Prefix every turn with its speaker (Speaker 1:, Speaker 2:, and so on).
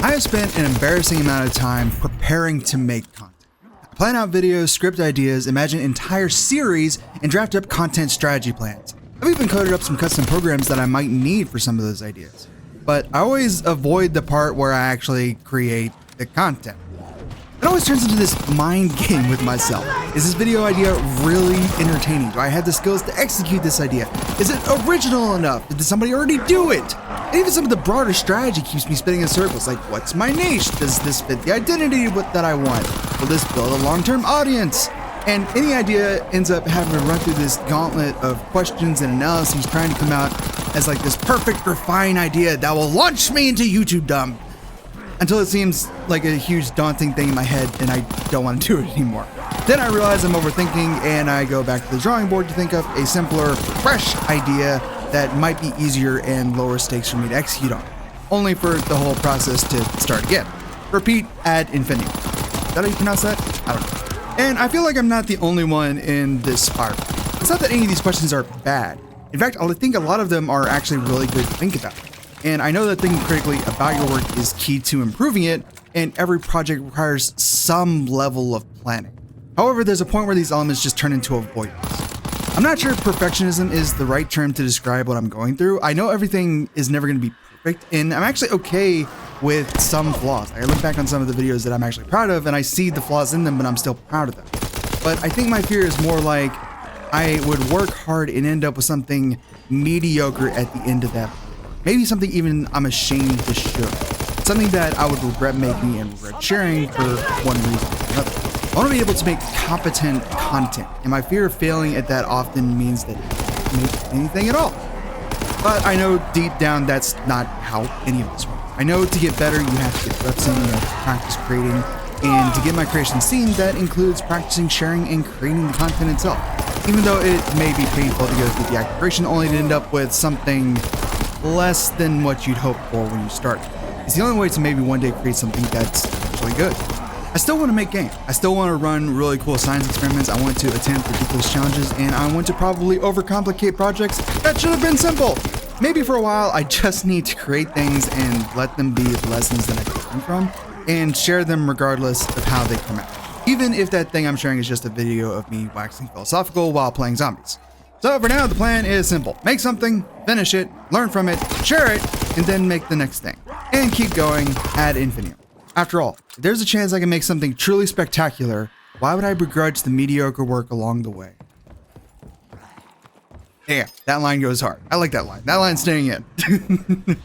Speaker 1: I have spent an embarrassing amount of time preparing to make content. I plan out videos, script ideas, imagine entire series, and draft up content strategy plans. I've even coded up some custom programs that I might need for some of those ideas. But I always avoid the part where I actually create the content. It always turns into this mind game with myself. Is this video idea really entertaining? Do I have the skills to execute this idea? Is it original enough? Did somebody already do it? And even some of the broader strategy keeps me spinning in circles, like what's my niche? Does this fit the identity that I want? Will this build a long-term audience? And any idea ends up having to run through this gauntlet of questions and analyses trying to come out as like this perfect, refined idea that will launch me into YouTubedom. Until it seems like a huge daunting thing in my head and I don't want to do it anymore. Then I realize I'm overthinking and I go back to the drawing board to think of a simpler, fresh idea that might be easier and lower stakes for me to execute on, only for the whole process to start again. Repeat ad infinitum. Is that how you pronounce that? I don't know. And I feel like I'm not the only one in this spiral. It's not that any of these questions are bad. In fact, I think a lot of them are actually really good to think about. And I know that thinking critically about your work is key to improving it, and every project requires some level of planning. However, there's a point where these elements just turn into avoidance. I'm not sure if perfectionism is the right term to describe what I'm going through. I know everything is never going to be perfect, and I'm actually okay with some flaws. I look back on some of the videos that I'm actually proud of, and I see the flaws in them, but I'm still proud of them. But I think my fear is more like I would work hard and end up with something mediocre at the end of that. Maybe something even I'm ashamed to show. Something that I would regret making and regret sharing for one reason or another. I want to be able to make competent content, and my fear of failing at that often means that I don't make anything at all. But I know deep down that's not how any of this works. I know to get better, you have to get reps in, you have to practice creating, and to get my creation seen, that includes practicing sharing and creating the content itself. Even though it may be painful to go through the act of creation, only to end up with something less than what you'd hope for when you start. It's the only way to maybe one day create something that's actually good. I still want to make games. I still want to run really cool science experiments. I want to attempt ridiculous challenges, and I want to probably overcomplicate projects that should have been simple. Maybe for a while, I just need to create things and let them be lessons that I can learn from, and share them regardless of how they come out. Even if that thing I'm sharing is just a video of me waxing philosophical while playing zombies. So for now, the plan is simple. Make something, finish it, learn from it, share it, and then make the next thing. And keep going ad infinitum. After all, if there's a chance I can make something truly spectacular, why would I begrudge the mediocre work along the way? Damn, that line goes hard. I like that line. That line's staying in.